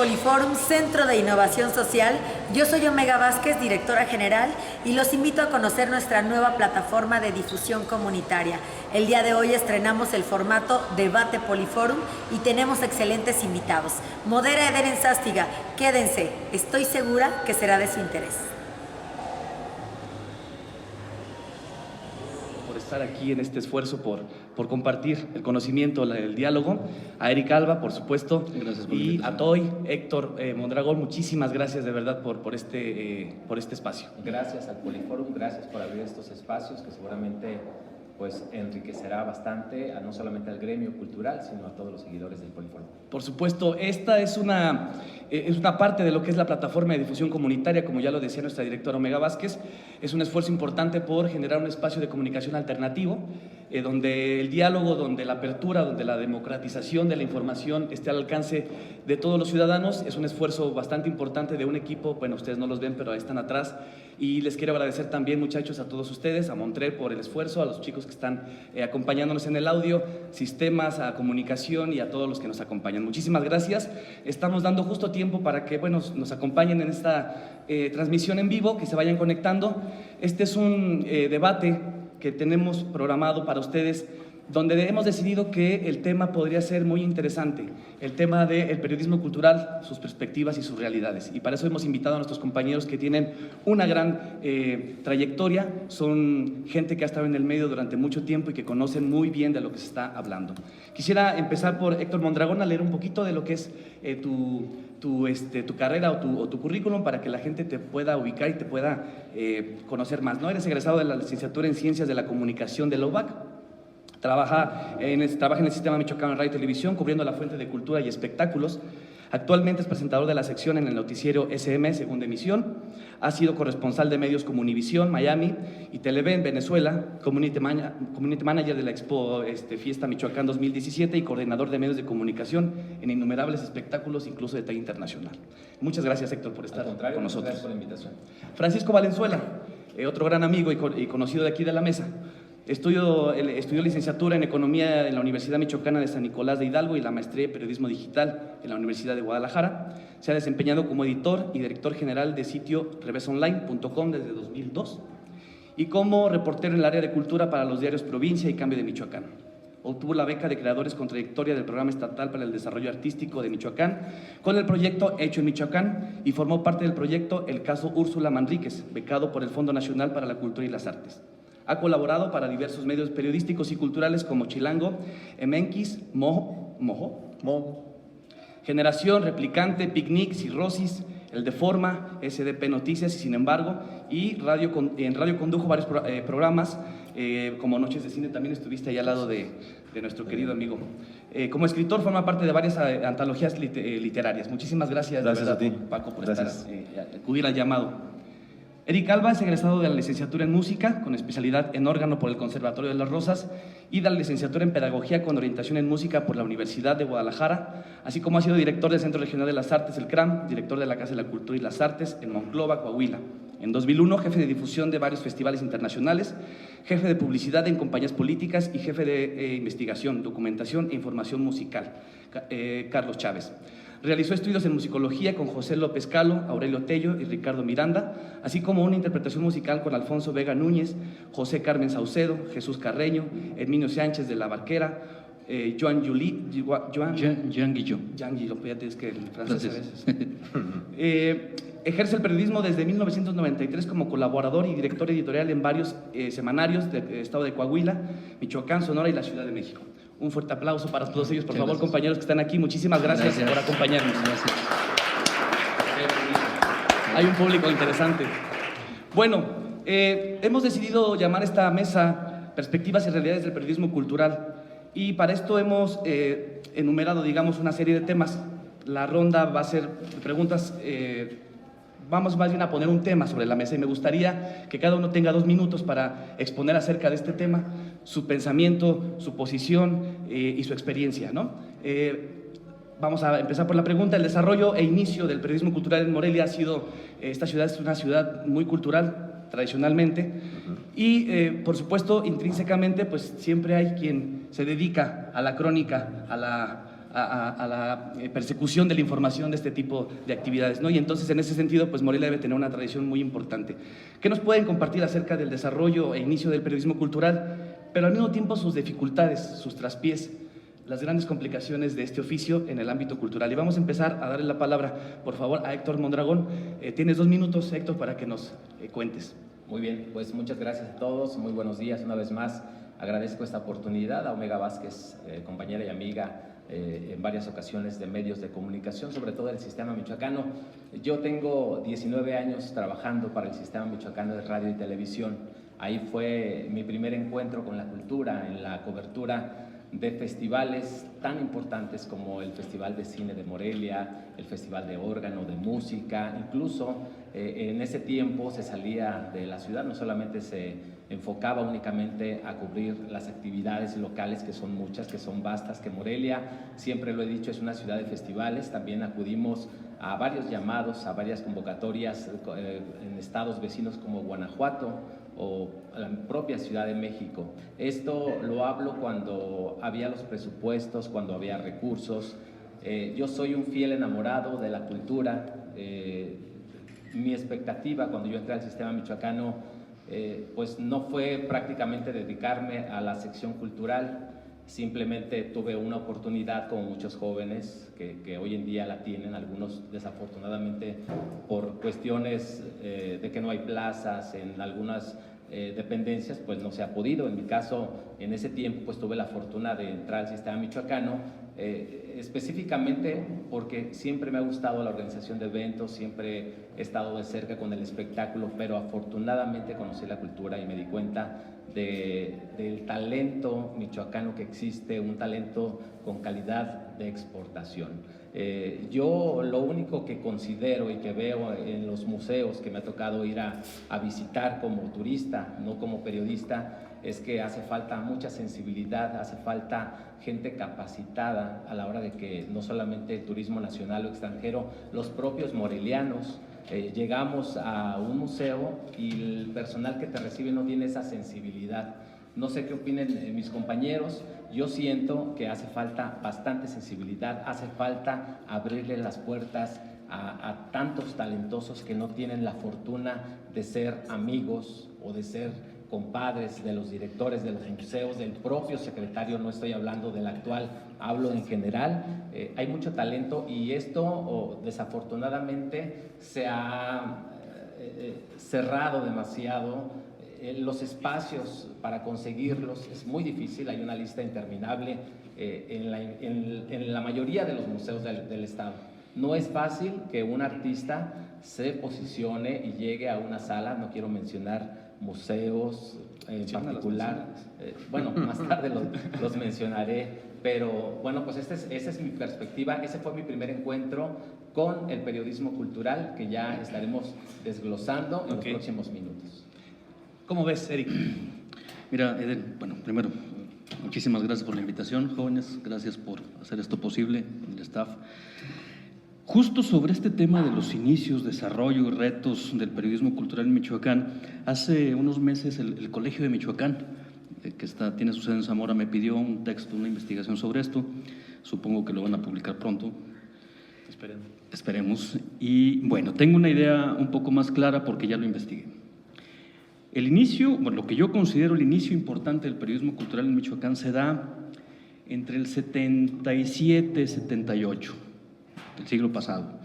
Poliforum, Centro de Innovación Social. Yo soy Omega Vázquez, directora general, y los invito a conocer nuestra nueva plataforma de difusión comunitaria. El día de hoy estrenamos el formato Debate Poliforum y tenemos excelentes invitados. Modera Eder Enzástiga. Quédense, estoy segura que será de su interés. Aquí en este esfuerzo por compartir el conocimiento, el diálogo. A Eric Alba, por supuesto, y a Toy, Héctor Mondragón, muchísimas gracias de verdad por este espacio. Gracias al Poliforum, gracias por abrir estos espacios que seguramente pues enriquecerá bastante no solamente al gremio cultural, sino a todos los seguidores del Poliforum. Por supuesto, esta es una parte de lo que es la plataforma de difusión comunitaria, como ya lo decía nuestra directora Omega Vázquez. Es un esfuerzo importante por generar un espacio de comunicación alternativo, donde el diálogo, donde la apertura, donde la democratización de la información esté al alcance de todos los ciudadanos. Es un esfuerzo bastante importante de un equipo, bueno, ustedes no los ven, pero ahí están atrás. Y les quiero agradecer también, muchachos, a todos ustedes, a Montrell por el esfuerzo, a los chicos que están acompañándonos en el audio, sistemas, a comunicación y a todos los que nos acompañan. Muchísimas gracias. Estamos dando justo tiempo para que nos acompañen en esta transmisión en vivo, que se vayan conectando. Este es un debate que tenemos programado para ustedes, donde hemos decidido que el tema podría ser muy interesante, el tema del periodismo cultural, sus perspectivas y sus realidades. Y para eso hemos invitado a nuestros compañeros que tienen una gran trayectoria, son gente que ha estado en el medio durante mucho tiempo y que conocen muy bien de lo que se está hablando. Quisiera empezar por Héctor Mondragón a leer un poquito de lo que es tu carrera o tu currículum, para que la gente te pueda ubicar y te pueda conocer más, ¿no? Eres egresado de la licenciatura en Ciencias de la Comunicación de la UBAC. Trabaja en el Sistema Michoacán de Radio y Televisión, cubriendo la fuente de cultura y espectáculos. Actualmente es presentador de la sección en el noticiero SM, segunda emisión. Ha sido corresponsal de medios como Univisión, Miami y Televen, Venezuela, community manager de la Expo Fiesta Michoacán 2017 y coordinador de medios de comunicación en innumerables espectáculos, incluso de talla internacional. Muchas gracias, Héctor, por estar con nosotros. Gracias por la invitación. Francisco Valenzuela, otro gran amigo y conocido de aquí de la mesa. Estudió licenciatura en Economía en la Universidad Michoacana de San Nicolás de Hidalgo y la maestría en Periodismo Digital en la Universidad de Guadalajara. Se ha desempeñado como editor y director general de sitio revésonline.com desde 2002 y como reportero en el área de cultura para los diarios Provincia y Cambio de Michoacán. Obtuvo la beca de Creadores con Trayectoria del Programa Estatal para el Desarrollo Artístico de Michoacán con el proyecto Hecho en Michoacán y formó parte del proyecto El Caso Úrsula Manríquez, becado por el Fondo Nacional para la Cultura y las Artes. Ha colaborado para diversos medios periodísticos y culturales como Chilango, Emenquis, Mojo, Generación, Replicante, Picnic, Cirrosis, El Deforma, SDP Noticias y Sin embargo, y en radio condujo varios programas, como Noches de Cine, también estuviste ahí al lado de nuestro querido amigo. Como escritor forma parte de varias antologías literarias. Muchísimas gracias, gracias de verdad, a ti, Paco, por acudir al llamado. Eric Alba es egresado de la licenciatura en Música, con especialidad en órgano por el Conservatorio de las Rosas, y de la licenciatura en Pedagogía con orientación en Música por la Universidad de Guadalajara, así como ha sido director del Centro Regional de las Artes, el CRAM, director de la Casa de la Cultura y las Artes en Monclova, Coahuila. En 2001, jefe de difusión de varios festivales internacionales, jefe de publicidad en compañías políticas y jefe de investigación, documentación e información musical, Carlos Chávez. Realizó estudios en musicología con José López Calo, Aurelio Tello y Ricardo Miranda, así como una interpretación musical con Alfonso Vega Núñez, José Carmen Saucedo, Jesús Carreño, Herminio Sánchez de la Barquera, Joan Guillot. Fíjate, es que el francés a veces. Ejerce el periodismo desde 1993 como colaborador y director editorial en varios semanarios del estado de Coahuila, Michoacán, Sonora y la Ciudad de México. Un fuerte aplauso para todos ellos, por favor, compañeros que están aquí. Muchísimas gracias por acompañarnos. Gracias. Hay un público interesante. Bueno, hemos decidido llamar esta mesa Perspectivas y Realidades del Periodismo Cultural, y para esto hemos enumerado, digamos, una serie de temas. La ronda va a ser preguntas, vamos más bien a poner un tema sobre la mesa y me gustaría que cada uno tenga 2 minutos para exponer acerca de este tema, su pensamiento, su posición y su experiencia, ¿no? Vamos a empezar por la pregunta. El desarrollo e inicio del periodismo cultural en Morelia ha sido, esta ciudad es una ciudad muy cultural tradicionalmente y por supuesto intrínsecamente pues siempre hay quien se dedica a la crónica, a a la persecución de la información de este tipo de actividades, ¿no? Y entonces, en ese sentido, pues Morelia debe tener una tradición muy importante. ¿Qué nos pueden compartir acerca del desarrollo e inicio del periodismo cultural, pero al mismo tiempo sus dificultades, sus traspiés, las grandes complicaciones de este oficio en el ámbito cultural? Y vamos a empezar a darle la palabra, por favor, a Héctor Mondragón. Tienes 2 minutos, Héctor, para que nos cuentes. Muy bien, pues muchas gracias a todos, muy buenos días una vez más. Agradezco esta oportunidad a Omega Vázquez, compañera y amiga en varias ocasiones de medios de comunicación, sobre todo del sistema michoacano. Yo tengo 19 años trabajando para el sistema michoacano de radio y televisión. Ahí fue mi primer encuentro con la cultura, en la cobertura de festivales tan importantes como el Festival de Cine de Morelia, el Festival de Órgano, de Música. Incluso en ese tiempo se salía de la ciudad, no solamente se enfocaba únicamente a cubrir las actividades locales, que son muchas, que son vastas, que Morelia, siempre lo he dicho, es una ciudad de festivales. También acudimos a varios llamados, a varias convocatorias en estados vecinos como Guanajuato o la propia Ciudad de México. Esto lo hablo cuando había los presupuestos, cuando había recursos. Yo soy un fiel enamorado de la cultura. Mi expectativa cuando yo entré al sistema michoacano pues no fue prácticamente dedicarme a la sección cultural. Simplemente tuve una oportunidad, como muchos jóvenes que hoy en día la tienen, algunos desafortunadamente por cuestiones de que no hay plazas en algunas dependencias, pues no se ha podido. En mi caso, en ese tiempo, pues tuve la fortuna de entrar al sistema michoacano, específicamente porque siempre me ha gustado la organización de eventos, siempre he estado de cerca con el espectáculo, pero afortunadamente conocí la cultura y me di cuenta del talento michoacano que existe, un talento con calidad de exportación. Yo lo único que considero y que veo en los museos que me ha tocado ir a visitar como turista, no como periodista, es que hace falta mucha sensibilidad, hace falta gente capacitada a la hora de que no solamente el turismo nacional o extranjero, los propios morelianos, llegamos a un museo y el personal que te recibe no tiene esa sensibilidad. No sé qué opinen mis compañeros, yo siento que hace falta bastante sensibilidad, hace falta abrirle las puertas a tantos talentosos que no tienen la fortuna de ser amigos o de ser compadres de los directores de los museos, del propio secretario. No estoy hablando del actual, hablo en general. Hay mucho talento y esto desafortunadamente se ha cerrado demasiado. Los espacios para conseguirlos es muy difícil, hay una lista interminable en la mayoría de los museos del estado. No es fácil que un artista se posicione y llegue a una sala, no quiero mencionar museos en particular, bueno, más tarde los mencionaré, pero bueno, pues esa es mi perspectiva. Ese fue mi primer encuentro con el periodismo cultural, que ya estaremos desglosando en los próximos minutos. ¿Cómo ves, Eric? Mira, Eden, bueno, primero, muchísimas gracias por la invitación, jóvenes, gracias por hacer esto posible, el staff. Justo sobre este tema de los inicios, desarrollo y retos del periodismo cultural en Michoacán, hace unos meses el Colegio de Michoacán, que tiene su sede en Zamora, me pidió un texto, una investigación sobre esto. Supongo que lo van a publicar pronto. Esperemos. Y bueno, tengo una idea un poco más clara porque ya lo investigué. El inicio, bueno, lo que yo considero el inicio importante del periodismo cultural en Michoacán se da entre el 77 y 78 del siglo pasado,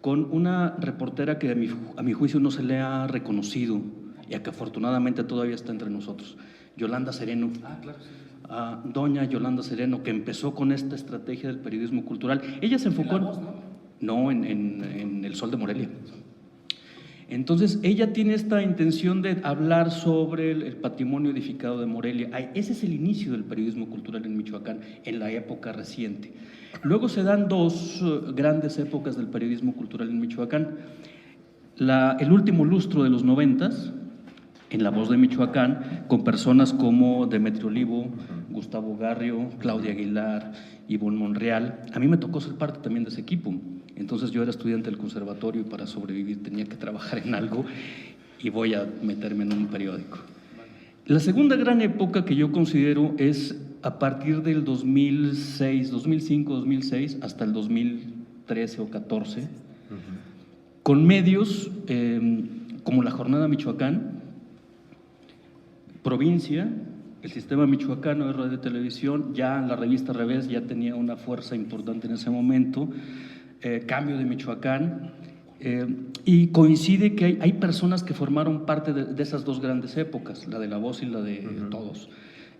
con una reportera que a mi juicio no se le ha reconocido y a que afortunadamente todavía está entre nosotros, Yolanda Sereno. Claro, sí. Doña Yolanda Sereno, que empezó con esta estrategia del periodismo cultural. Ella se enfocó en La Voz, ¿no? No, en El Sol de Morelia. Entonces, ella tiene esta intención de hablar sobre el patrimonio edificado de Morelia. Ese es el inicio del periodismo cultural en Michoacán, en la época reciente. Luego se dan 2 grandes épocas del periodismo cultural en Michoacán. El último lustro de los 90s, en La Voz de Michoacán, con personas como Demetrio Olivo, Gustavo Garrio, Claudia Aguilar, Ivonne Monreal. A mí me tocó ser parte también de ese equipo. Entonces yo era estudiante del conservatorio y para sobrevivir tenía que trabajar en algo y voy a meterme en un periódico. La segunda gran época que yo considero es a partir del 2006, 2005, 2006 hasta el 2013 o 14, con medios como La Jornada Michoacán, Provincia, el Sistema Michoacano de Radio y Televisión, ya la revista Revés ya tenía una fuerza importante en ese momento, Cambio de Michoacán, y coincide que hay personas que formaron parte de esas dos grandes épocas, la de La Voz y la de todos.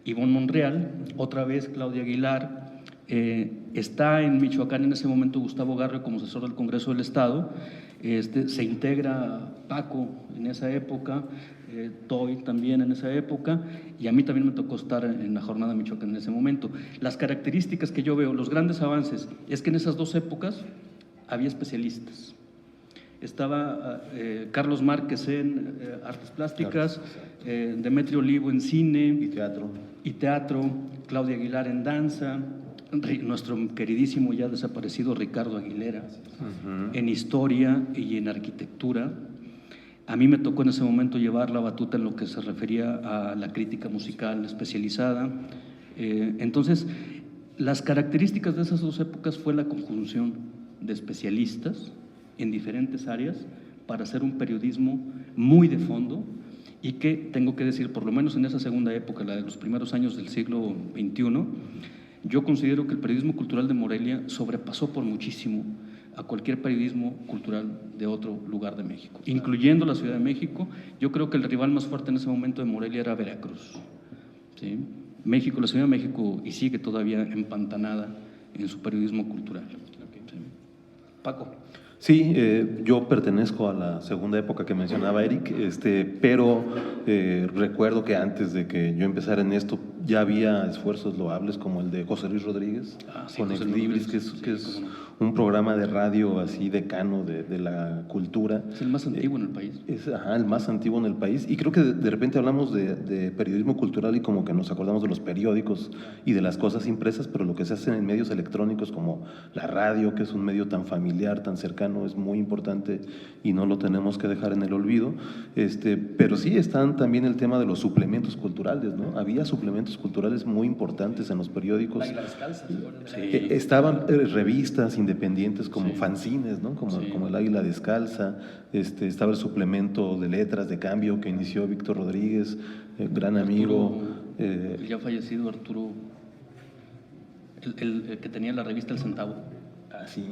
Ivonne Monreal, otra vez Claudia Aguilar, está en Michoacán en ese momento Gustavo Garre como asesor del Congreso del Estado, se integra Paco en esa época, Toy también en esa época, y a mí también me tocó estar en La Jornada Michoacán en ese momento. Las características que yo veo, los grandes avances, es que en esas dos épocas había especialistas. Estaba Carlos Márquez en artes plásticas, Demetrio Olivo en cine y teatro, Claudia Aguilar en danza, nuestro queridísimo ya desaparecido Ricardo Aguilera en historia y en arquitectura. A mí me tocó en ese momento llevar la batuta en lo que se refería a la crítica musical especializada. Entonces, las características de esas dos épocas fue la conjunción de especialistas en diferentes áreas para hacer un periodismo muy de fondo y que, tengo que decir, por lo menos en esa segunda época, la de los primeros años del siglo XXI, yo considero que el periodismo cultural de Morelia sobrepasó por muchísimo a cualquier periodismo cultural de otro lugar de México, incluyendo la Ciudad de México. Yo creo que el rival más fuerte en ese momento de Morelia era Veracruz, ¿sí? México, la Ciudad de México, y sigue todavía empantanada en su periodismo cultural. ¿Sí? Paco. Sí, yo pertenezco a la segunda época que mencionaba Eric, pero recuerdo que antes de que yo empezara en esto ya había esfuerzos loables como el de José Luis Rodríguez, con Ex Libris, que es un programa de radio así decano de la cultura. Es el más antiguo en el país. Es el más antiguo en el país, y creo que de repente hablamos de periodismo cultural y como que nos acordamos de los periódicos y de las cosas impresas, pero lo que se hace en medios electrónicos como la radio, que es un medio tan familiar, tan cercano, es muy importante y no lo tenemos que dejar en el olvido. Pero sí están también el tema de los suplementos culturales, ¿no? Había suplementos culturales muy importantes en los periódicos. Águila Descalza, sí. Estaban revistas independientes como fanzines, ¿no? Como el Águila Descalza. Estaba el suplemento de letras de Cambio que inició Víctor Rodríguez, gran amigo. El ya fallecido Arturo, el que tenía la revista El Centavo. Sí.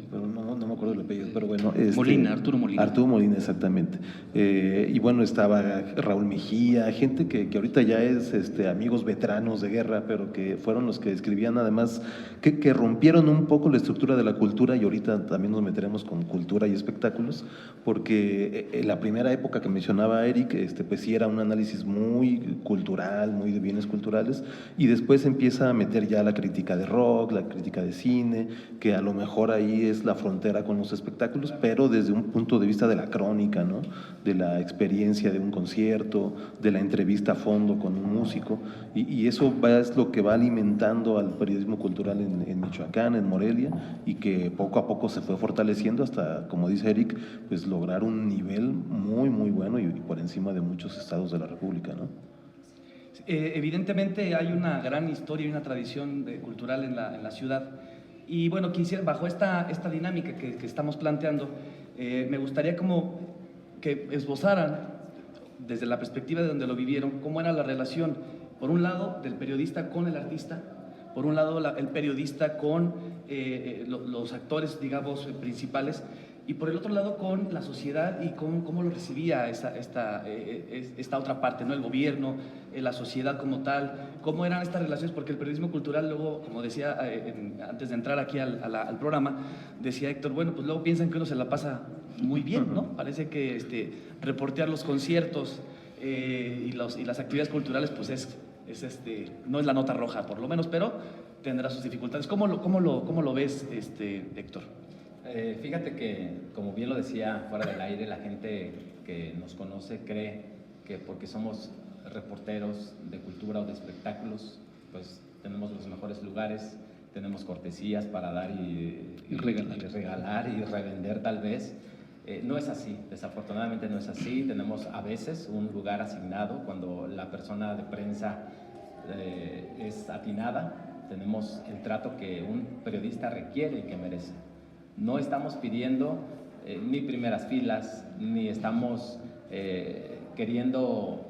Pero no me acuerdo el apellido, pero bueno. Molina, Arturo Molina. Arturo Molina, exactamente. Y bueno, estaba Raúl Mejía, gente que ahorita ya es amigos veteranos de guerra, pero que fueron los que escribían además, que rompieron un poco la estructura de la cultura, y ahorita también nos meteremos con cultura y espectáculos, porque en la primera época que mencionaba Eric, pues sí era un análisis muy cultural, muy de bienes culturales, y después empieza a meter ya la crítica de rock, la crítica de cine, que a lo mejor ahí es la frontera con los espectáculos, pero desde un punto de vista de la crónica, ¿no? De la experiencia de un concierto, de la entrevista a fondo con un músico, y eso es lo que va alimentando al periodismo cultural en Michoacán, en Morelia, y que poco a poco se fue fortaleciendo hasta, como dice Eric, pues lograr un nivel muy, muy bueno y por encima de muchos estados de la República, ¿no? Evidentemente hay una gran historia y una tradición cultural en la ciudad. Y bueno, quisiera, bajo esta dinámica que estamos planteando, me gustaría como que esbozaran, desde la perspectiva de donde lo vivieron, cómo era la relación, por un lado, del periodista con el artista, por un lado, el periodista con los actores, digamos, principales, y por el otro lado con la sociedad y con cómo lo recibía esta otra parte, ¿no? El gobierno, la sociedad como tal, cómo eran estas relaciones, porque el periodismo cultural luego, como decía antes de entrar aquí al programa, decía Héctor, bueno, pues luego piensan que uno se la pasa muy bien, ¿no? Parece que reportear los conciertos y las actividades culturales, pues no es la nota roja, por lo menos, pero tendrá sus dificultades. ¿Cómo lo ves, Héctor? Fíjate que, como bien lo decía fuera del aire, la gente que nos conoce cree que porque somos reporteros de cultura o de espectáculos, pues tenemos los mejores lugares, tenemos cortesías para dar y regalar y revender tal vez. No es así, desafortunadamente no es así. Tenemos a veces un lugar asignado cuando la persona de prensa es atinada, tenemos el trato que un periodista requiere y que merece. No estamos pidiendo ni primeras filas, ni estamos queriendo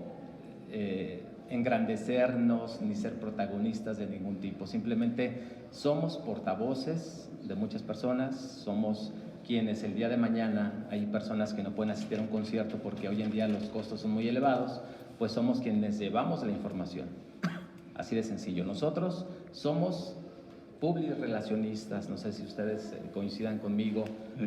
engrandecernos, ni ser protagonistas de ningún tipo. Simplemente somos portavoces de muchas personas, somos quienes el día de mañana hay personas que no pueden asistir a un concierto porque hoy en día los costos son muy elevados, pues somos quienes llevamos la información. Así de sencillo. Nosotros somos publirelacionistas, no sé si ustedes coincidan conmigo,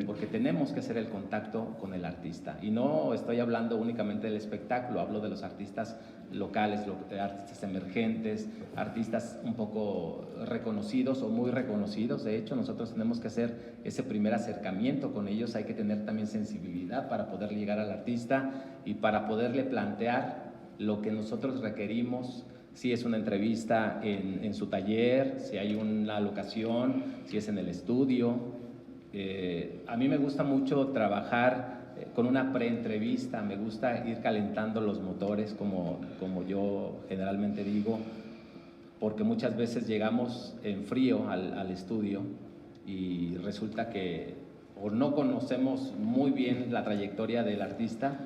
porque tenemos que hacer el contacto con el artista. Y no estoy hablando únicamente del espectáculo, hablo de los artistas locales, artistas emergentes, artistas un poco reconocidos o muy reconocidos. De hecho, nosotros tenemos que hacer ese primer acercamiento con ellos. Hay que tener también sensibilidad para poder llegar al artista y para poderle plantear lo que nosotros requerimos. Si es una entrevista en su taller, si hay una locación, si es en el estudio. A mí me gusta mucho trabajar con una pre-entrevista, me gusta ir calentando los motores, como yo generalmente digo, porque muchas veces llegamos en frío al estudio y resulta que o no conocemos muy bien la trayectoria del artista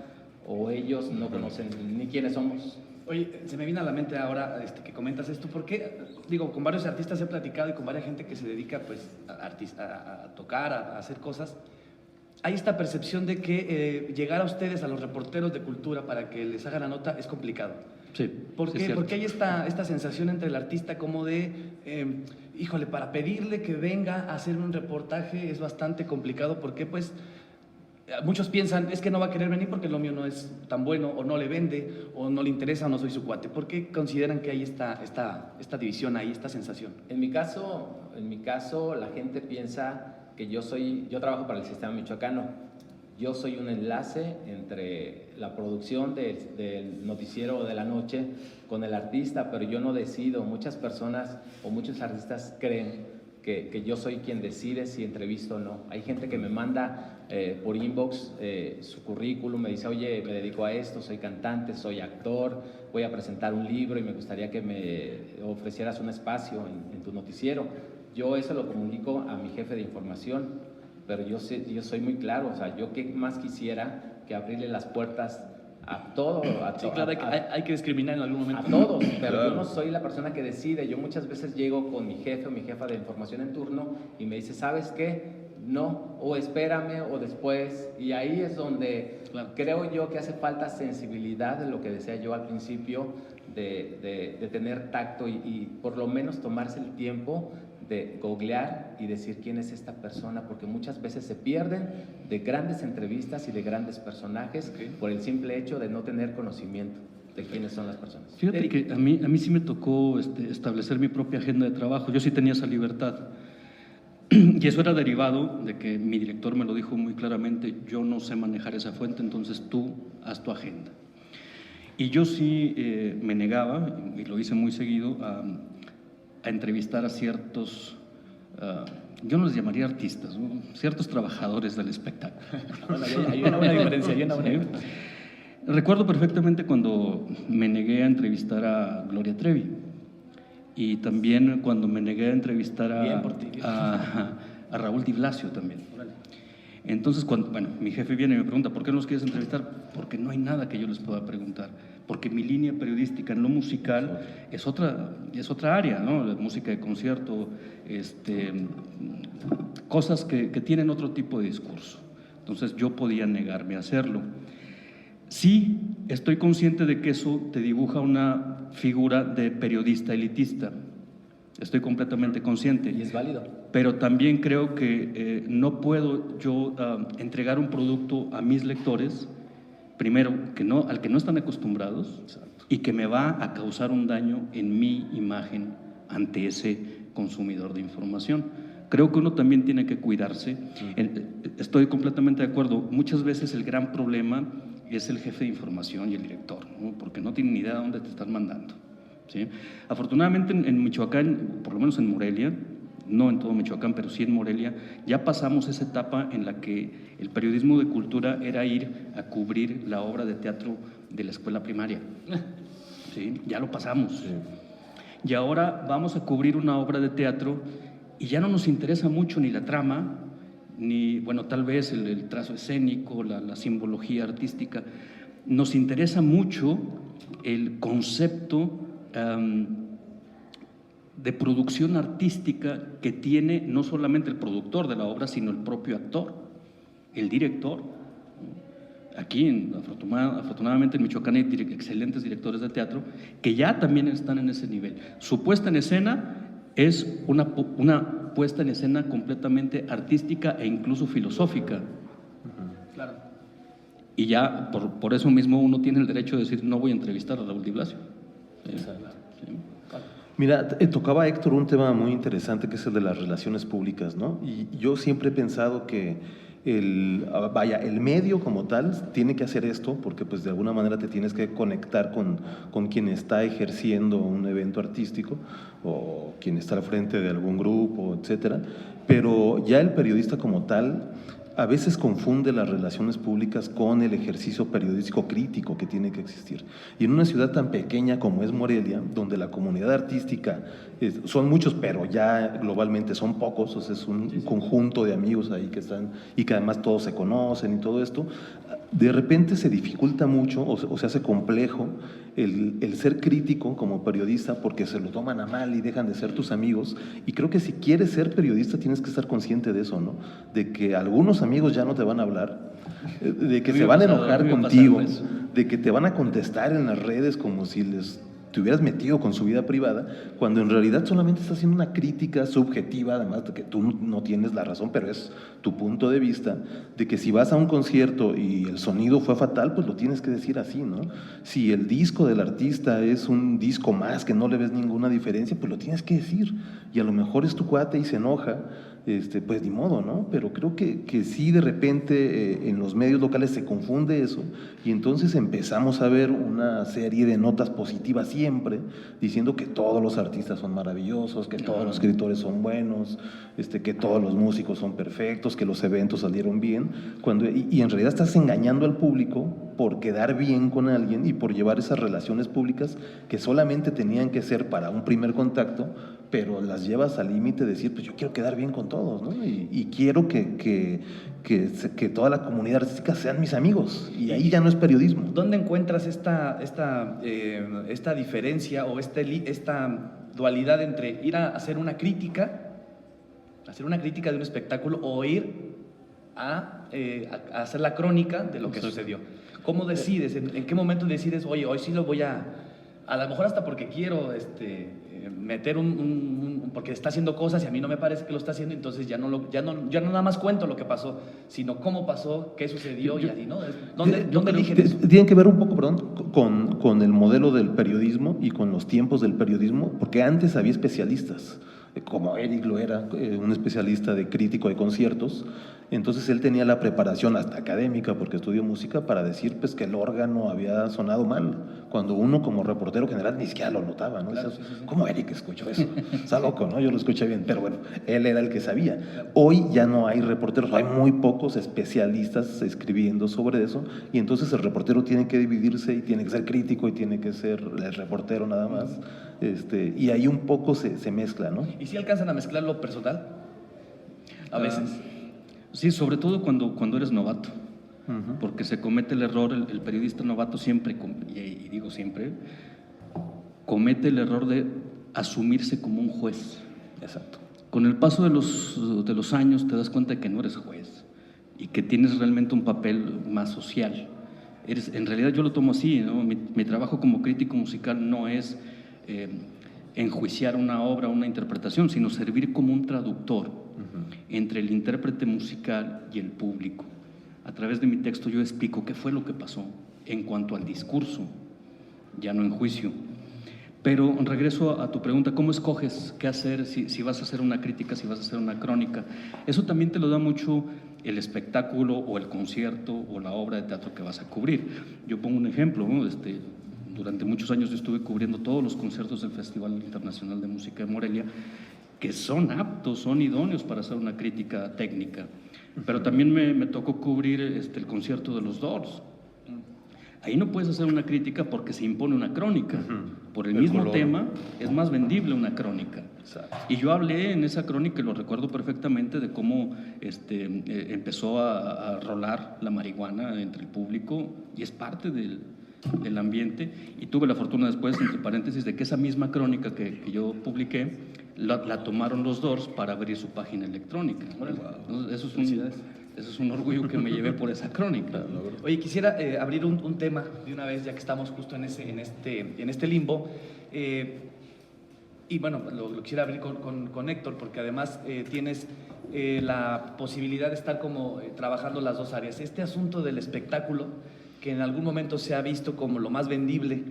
o ellos no conocen ni quiénes somos. Oye, se me viene a la mente ahora que comentas esto, porque, digo, con varios artistas he platicado y con varias gente que se dedica pues, a tocar, a hacer cosas. Hay esta percepción de que llegar a ustedes, a los reporteros de cultura, para que les haga la nota es complicado. Sí. ¿Por sí, qué? Porque hay esta sensación entre el artista como de, híjole, para pedirle que venga a hacer un reportaje es bastante complicado, porque pues muchos piensan, es que no va a querer venir porque lo mío no es tan bueno, o no le vende, o no le interesa, o no soy su cuate. ¿Por qué consideran que hay esta división ahí, esta sensación? En mi caso, la gente piensa que yo trabajo para el sistema michoacano. Yo soy un enlace entre la producción del noticiero de la noche con el artista, pero yo no decido. Muchas personas o muchos artistas creen que yo soy quien decide si entrevisto o no. Hay gente que me manda por inbox su currículum, me dice, oye, me dedico a esto, soy cantante, soy actor, voy a presentar un libro y me gustaría que me ofrecieras un espacio en tu noticiero. Yo eso lo comunico a mi jefe de información, pero yo soy muy claro, o sea, yo qué más quisiera que abrirle las puertas a todo. Sí, claro, hay que discriminar en algún momento. A todos, pero yo no soy la persona que decide. Yo muchas veces llego con mi jefe o mi jefa de información en turno y me dice, ¿sabes qué? No, o espérame, o después. Y ahí es donde creo yo que hace falta sensibilidad, de lo que decía yo al principio, de tener tacto y por lo menos tomarse el tiempo de googlear y decir quién es esta persona, porque muchas veces se pierden de grandes entrevistas y de grandes personajes por el simple hecho de no tener conocimiento de quiénes son las personas. Fíjate que a mí sí me tocó establecer mi propia agenda de trabajo. Yo sí tenía esa libertad. Y eso era derivado de que mi director me lo dijo muy claramente, yo no sé manejar esa fuente, entonces tú haz tu agenda. Y yo sí me negaba, y lo hice muy seguido, a entrevistar a ciertos, yo no les llamaría artistas, ¿no? Ciertos trabajadores del espectáculo. Bueno, hay una buena diferencia, Recuerdo perfectamente cuando me negué a entrevistar a Gloria Trevi y también cuando me negué a entrevistar a Raúl Di Blasio también. Entonces, mi jefe viene y me pregunta, ¿por qué no los quieres entrevistar? Porque no hay nada que yo les pueda preguntar, porque mi línea periodística en lo musical es otra área, ¿no? La música de concierto, cosas que tienen otro tipo de discurso. Entonces, yo podía negarme a hacerlo. Sí, estoy consciente de que eso te dibuja una figura de periodista elitista. Estoy completamente consciente. Y es válido. Pero también creo que no puedo yo entregar un producto a mis lectores, primero, al que no están acostumbrados. Exacto. Y que me va a causar un daño en mi imagen ante ese consumidor de información. Creo que uno también tiene que cuidarse. Estoy completamente de acuerdo. Muchas veces el gran problema es el jefe de información y el director, ¿no? Porque no tienen ni idea de dónde te están mandando, ¿sí? Afortunadamente en Michoacán, por lo menos en Morelia, no en todo Michoacán, pero sí en Morelia, ya pasamos esa etapa en la que el periodismo de cultura era ir a cubrir la obra de teatro de la escuela primaria. ¿Sí? Ya lo pasamos. Sí. Y ahora vamos a cubrir una obra de teatro y ya no nos interesa mucho ni la trama, ni, bueno, tal vez el trazo escénico, la simbología artística. Nos interesa mucho el concepto de producción artística que tiene no solamente el productor de la obra, sino el propio actor, el director. Aquí, afortunadamente en Michoacán hay excelentes directores de teatro que ya también están en ese nivel. Su puesta en escena es una puesta en escena completamente artística e incluso filosófica. Claro. Y ya por eso mismo uno tiene el derecho de decir, no voy a entrevistar a Raúl Di Blasio. Exacto. Sí. Mira, tocaba Héctor un tema muy interesante que es el de las relaciones públicas, ¿no? Y yo siempre he pensado que el medio como tal tiene que hacer esto porque pues de alguna manera te tienes que conectar con quien está ejerciendo un evento artístico o quien está al frente de algún grupo, etcétera. Pero ya el periodista como tal a veces confunde las relaciones públicas con el ejercicio periodístico crítico que tiene que existir. Y en una ciudad tan pequeña como es Morelia, donde la comunidad artística son muchos, pero ya globalmente son pocos, o sea, es un conjunto de amigos ahí que están y que además todos se conocen y todo esto, de repente se dificulta mucho o se hace complejo el ser crítico como periodista porque se lo toman a mal y dejan de ser tus amigos. Y creo que si quieres ser periodista tienes que estar consciente de eso, ¿no? De que algunos amigos ya no te van a hablar, de que se van a enojar contigo, de que te van a contestar en las redes como si te hubieras metido con su vida privada, cuando en realidad solamente estás haciendo una crítica subjetiva, además de que tú no tienes la razón, pero es tu punto de vista, de que si vas a un concierto y el sonido fue fatal, pues lo tienes que decir así, ¿no? Si el disco del artista es un disco más que no le ves ninguna diferencia, pues lo tienes que decir, y a lo mejor es tu cuate y se enoja, pues ni modo, ¿no? Pero creo que sí de repente en los medios locales se confunde eso y entonces empezamos a ver una serie de notas positivas siempre diciendo que todos los artistas son maravillosos, que todos los escritores son buenos, que todos los músicos son perfectos, que los eventos salieron bien, y en realidad estás engañando al público por quedar bien con alguien y por llevar esas relaciones públicas que solamente tenían que ser para un primer contacto, pero las llevas al límite de decir, pues yo quiero quedar bien con todos, ¿no? Y quiero que toda la comunidad artística sean mis amigos, y ahí ya no es periodismo. ¿Dónde encuentras esta diferencia o esta dualidad entre ir a hacer una crítica de un espectáculo o ir a hacer la crónica de lo que sucedió? ¿Cómo decides? ¿En qué momento decides, oye, hoy sí lo voy a lo mejor hasta porque quiero meter porque está haciendo cosas y a mí no me parece que lo está haciendo, entonces ya no nada más cuento lo que pasó, sino cómo pasó, qué sucedió y así, ¿no? ¿Dónde eligen eso? Tiene que ver un poco, perdón, con el modelo del periodismo y con los tiempos del periodismo, porque antes había especialistas, como Eric lo era, un especialista de crítico de conciertos. Entonces él tenía la preparación hasta académica, porque estudió música, para decir pues que el órgano había sonado mal, cuando uno como reportero general ni siquiera lo notaba, ¿no? Claro, Dices, ¿cómo Eric escuchó eso? Está loco, ¿no? Yo lo escuché bien, pero bueno, él era el que sabía. Hoy ya no hay reporteros, hay muy pocos especialistas escribiendo sobre eso, y entonces el reportero tiene que dividirse y tiene que ser crítico y tiene que ser el reportero nada más, y ahí un poco se mezcla, ¿no? ¿Y si alcanzan a mezclar lo personal? A veces. Sí, sobre todo cuando eres novato, porque se comete el error, el periodista novato siempre, y digo siempre, comete el error de asumirse como un juez. Exacto. Con el paso de los años te das cuenta de que no eres juez y que tienes realmente un papel más social. En realidad yo lo tomo así, ¿no? Mi trabajo como crítico musical no es enjuiciar una obra, una interpretación, sino servir como un traductor entre el intérprete musical y el público. A través de mi texto yo explico qué fue lo que pasó en cuanto al discurso, ya no en juicio. Pero regreso a tu pregunta, ¿cómo escoges qué hacer si vas a hacer una crítica, si vas a hacer una crónica? Eso también te lo da mucho el espectáculo o el concierto o la obra de teatro que vas a cubrir. Yo pongo un ejemplo, ¿no? Durante muchos años yo estuve cubriendo todos los conciertos del Festival Internacional de Música de Morelia, que son aptos, son idóneos para hacer una crítica técnica. Pero también me tocó cubrir el concierto de los Doors. Ahí no puedes hacer una crítica porque se impone una crónica. Por el mismo color. tema es más vendible una crónica. Exacto. Y yo hablé en esa crónica, y lo recuerdo perfectamente, de cómo empezó a rolar la marihuana entre el público y es parte del ambiente. Y tuve la fortuna después, entre paréntesis, de que esa misma crónica que yo publiqué la tomaron los Doors para abrir su página electrónica. Entonces, eso es un orgullo que me llevé por esa crónica. Oye, quisiera abrir un tema de una vez, ya que estamos justo en este limbo. Y bueno, lo quisiera abrir con Héctor, porque además tienes la posibilidad de estar como trabajando las dos áreas. Este asunto del espectáculo, que en algún momento se ha visto como lo más vendible,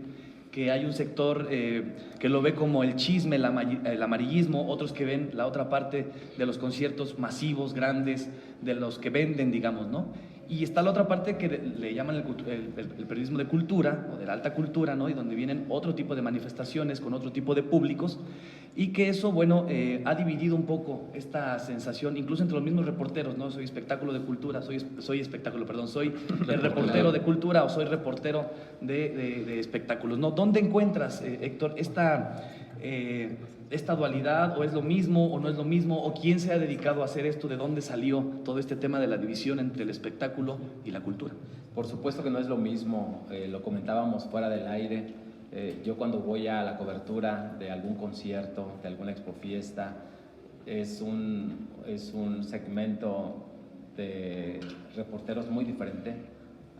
que hay un sector que lo ve como el chisme, el amarillismo, otros que ven la otra parte de los conciertos masivos, grandes, de los que venden, digamos, ¿no? Y está la otra parte que le llaman el periodismo de cultura, o de la alta cultura, ¿no? Y donde vienen otro tipo de manifestaciones con otro tipo de públicos, y que eso, bueno, ha dividido un poco esta sensación, incluso entre los mismos reporteros, ¿no? Soy espectáculo de cultura, soy el reportero de cultura o soy reportero de espectáculos, ¿no? ¿Dónde encuentras, Héctor, esta dualidad, o es lo mismo o no es lo mismo, o quién se ha dedicado a hacer esto, de dónde salió todo este tema de la división entre el espectáculo y la cultura? Por supuesto que no es lo mismo, lo comentábamos fuera del aire. Yo cuando voy a la cobertura de algún concierto, de alguna expofiesta, es un segmento de reporteros muy diferente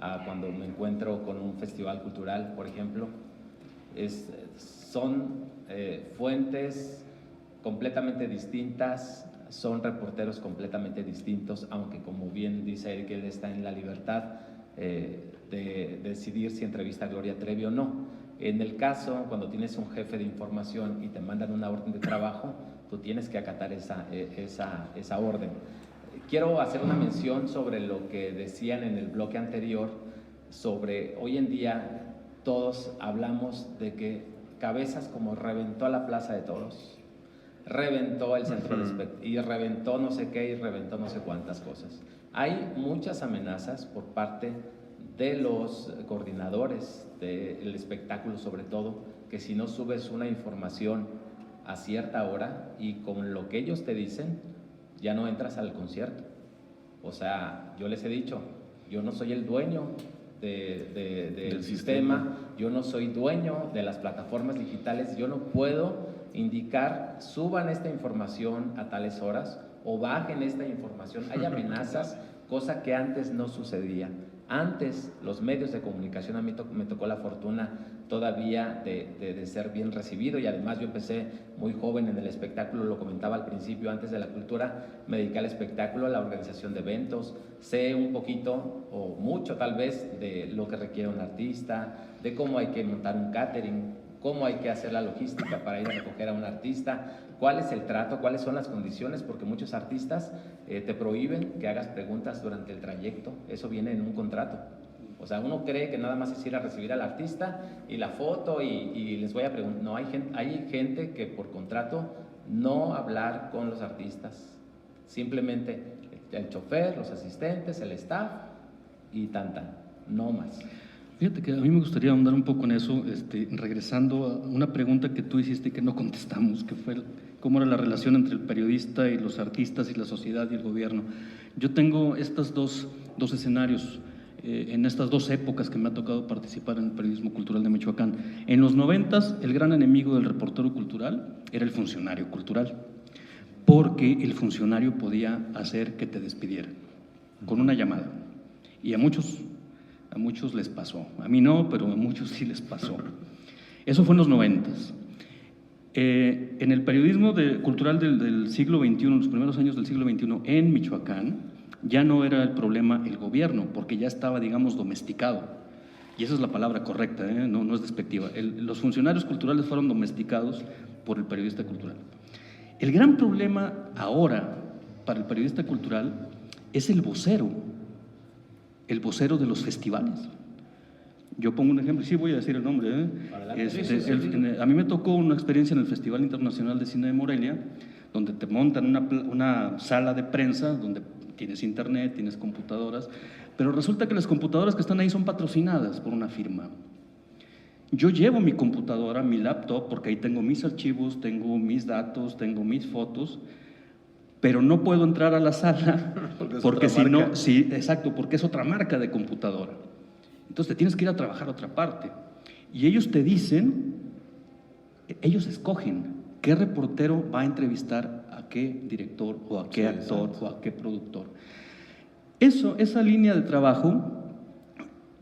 a cuando me encuentro con un festival cultural, por ejemplo. Son fuentes completamente distintas, son reporteros completamente distintos, aunque como bien dice Eric, él está en la libertad de decidir si entrevista a Gloria Trevi o no. En el caso, cuando tienes un jefe de información y te mandan una orden de trabajo, tú tienes que acatar esa orden. Quiero hacer una mención sobre lo que decían en el bloque anterior, sobre hoy en día todos hablamos de que Cabezas como reventó la Plaza de Toros, reventó el centro de espectáculos y reventó no sé qué y reventó no sé cuántas cosas. Hay muchas amenazas por parte de los coordinadores del espectáculo, sobre todo, que si no subes una información a cierta hora y con lo que ellos te dicen, ya no entras al concierto. O sea, yo les he dicho, yo no soy el dueño del sistema, yo no soy dueño de las plataformas digitales, yo no puedo indicar, suban esta información a tales horas o bajen esta información. Hay amenazas, cosa que antes no sucedía. Antes los medios de comunicación, a mí me tocó la fortuna todavía de ser bien recibido, y además yo empecé muy joven en el espectáculo, lo comentaba al principio, antes de la cultura me dediqué al espectáculo, a la organización de eventos, sé un poquito o mucho tal vez de lo que requiere un artista, de cómo hay que montar un catering, cómo hay que hacer la logística para ir a recoger a un artista, cuál es el trato, cuáles son las condiciones, porque muchos artistas te prohíben que hagas preguntas durante el trayecto, eso viene en un contrato. O sea, uno cree que nada más es ir a recibir al artista y la foto y les voy a preguntar. No, hay gente que por contrato no hablar con los artistas, simplemente el chofer, los asistentes, el staff y no más. Fíjate que a mí me gustaría ahondar un poco en eso, regresando a una pregunta que tú hiciste y que no contestamos, que fue cómo era la relación entre el periodista y los artistas y la sociedad y el gobierno. Yo tengo estos dos escenarios en estas dos épocas que me ha tocado participar en el periodismo cultural de Michoacán. En los 90s, el gran enemigo del reportero cultural era el funcionario cultural, porque el funcionario podía hacer que te despidieran con una llamada. Y a muchos les pasó. A mí no, pero a muchos sí les pasó. Eso fue en los 90s. En el periodismo cultural del siglo XXI, los primeros años del siglo XXI, en Michoacán, ya no era el problema el gobierno, porque ya estaba, digamos, domesticado. Y esa es la palabra correcta, no es despectiva. Los funcionarios culturales fueron domesticados por el periodista cultural. El gran problema ahora para el periodista cultural es el vocero de los festivales. Yo pongo un ejemplo, sí voy a decir el nombre. A mí me tocó una experiencia en el Festival Internacional de Cine de Morelia, donde te montan una sala de prensa, donde tienes internet, tienes computadoras, Pero resulta que las computadoras que están ahí son patrocinadas por una firma. Yo llevo mi computadora, mi laptop, porque ahí tengo mis archivos, tengo mis datos, tengo mis fotos, pero no puedo entrar a la sala porque si no, sí, exacto, porque es otra marca de computadora. Entonces te tienes que ir a trabajar a otra parte. Y ellos te dicen, ellos escogen qué reportero va a entrevistar a qué director o a qué actor o a qué productor. Esa línea de trabajo,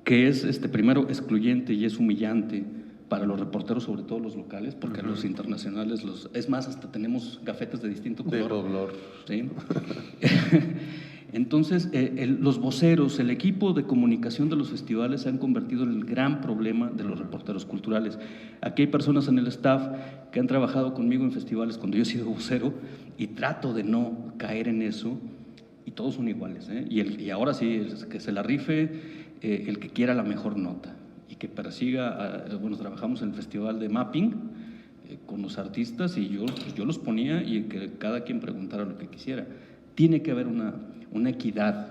que es primero excluyente y es humillante para los reporteros, sobre todo los locales, porque los internacionales, es más, hasta tenemos gafetes de distinto color. ¿Sí? Entonces, los voceros, el equipo de comunicación de los festivales se han convertido en el gran problema de los reporteros culturales. Aquí hay personas en el staff que han trabajado conmigo en festivales cuando yo he sido vocero y trato de no caer en eso, y todos son iguales, ¿eh? Y ahora sí, que se la rife el que quiera la mejor nota y que persiga, bueno, trabajamos en el festival de mapping con los artistas y yo los ponía y que cada quien preguntara lo que quisiera. Tiene que haber una equidad.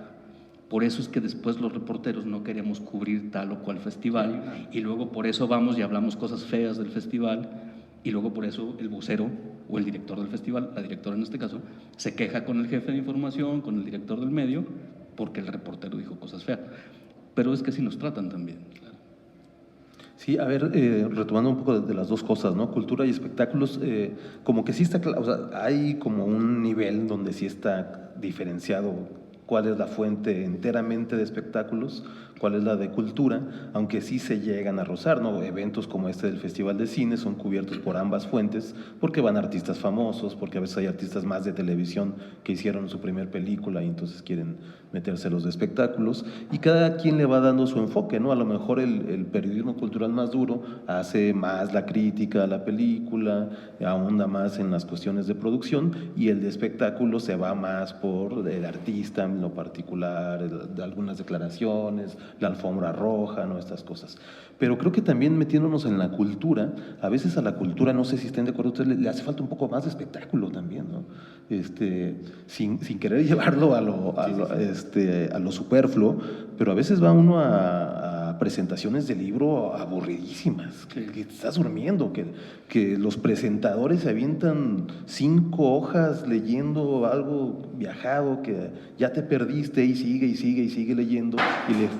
Por eso es que después los reporteros no queremos cubrir tal o cual festival y luego por eso vamos y hablamos cosas feas del festival y luego por eso el vocero o el director del festival, la directora en este caso, se queja con el jefe de información, con el director del medio, porque el reportero dijo cosas feas. Pero es que así nos tratan también. Claro. Sí, a ver, retomando un poco de las dos cosas, ¿no? Cultura y espectáculos, como que sí está claro, o sea, hay como un nivel donde sí está diferenciado cuál es la fuente enteramente de espectáculos, cuál es la de cultura, aunque sí se llegan a rozar, ¿no? Eventos como este del Festival de Cine son cubiertos por ambas fuentes, porque van artistas famosos, porque a veces hay artistas más de televisión que hicieron su primer película y entonces quieren meterse a los de espectáculos, y cada quien le va dando su enfoque, ¿no? A lo mejor el periodismo cultural más duro hace más la crítica a la película, ahonda más en las cuestiones de producción, y el de espectáculos se va más por el artista en lo particular, de algunas declaraciones, la alfombra roja, ¿no? Estas cosas. Pero creo que también metiéndonos en la cultura, a veces a la cultura, no sé si estén de acuerdo ustedes, le hace falta un poco más de espectáculo también, ¿no? Sin querer llevarlo a lo superfluo, pero a veces va uno a presentaciones de libro aburridísimas, que te estás durmiendo, que los presentadores se avientan 5 hojas leyendo algo viajado, que ya te perdiste y sigue leyendo,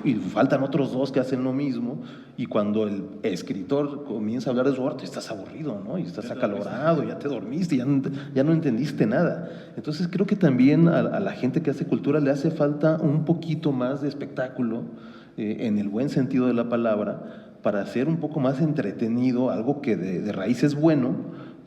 y faltan otros 2 que hacen lo mismo, y cuando el escritor comienza a hablar de su arte, estás aburrido, ¿no? Y estás acalorado, ya te dormiste, ya no entendiste nada. Entonces creo que también a la gente que hace cultura le hace falta un poquito más de espectáculo, en el buen sentido de la palabra, para hacer un poco más entretenido algo que de raíz es bueno,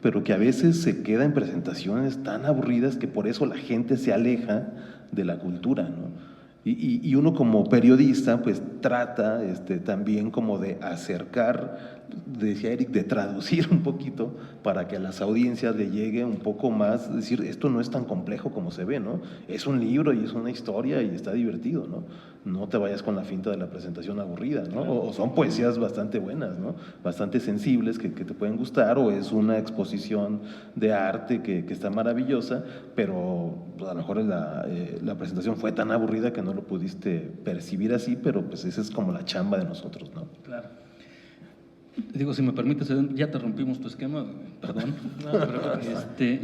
pero que a veces se queda en presentaciones tan aburridas que por eso la gente se aleja de la cultura, ¿no? Y uno como periodista pues trata también como de acercar, decía Eric, de traducir un poquito para que a las audiencias le llegue un poco más, decir, esto no es tan complejo como se ve, ¿no? Es un libro y es una historia y está divertido, ¿no? No te vayas con la finta de la presentación aburrida, ¿no? O son poesías bastante buenas, ¿no? Bastante sensibles que te pueden gustar, o es una exposición de arte que está maravillosa, pero pues, a lo mejor la presentación fue tan aburrida que no lo pudiste percibir así, pero pues esa es como la chamba de nosotros, ¿no? Claro. Digo, si me permites, ya te rompimos tu esquema, perdón.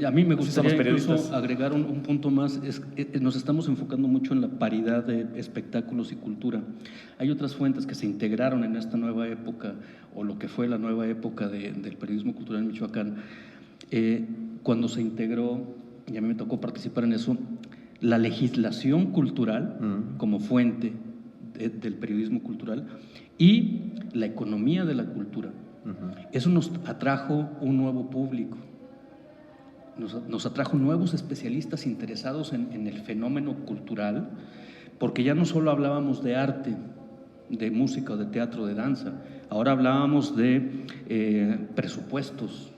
A mí me gustaría incluso agregar un punto más. Nos estamos enfocando mucho en la paridad de espectáculos y cultura. Hay otras fuentes que se integraron en esta nueva época, o lo que fue la nueva época del periodismo cultural en Michoacán. Cuando se integró, y a mí me tocó participar en eso, la legislación cultural como fuente del periodismo cultural y la economía de la cultura. Eso nos atrajo un nuevo público, nos atrajo nuevos especialistas interesados en el fenómeno cultural, porque ya no solo hablábamos de arte, de música o de teatro, de danza, ahora hablábamos de presupuestos,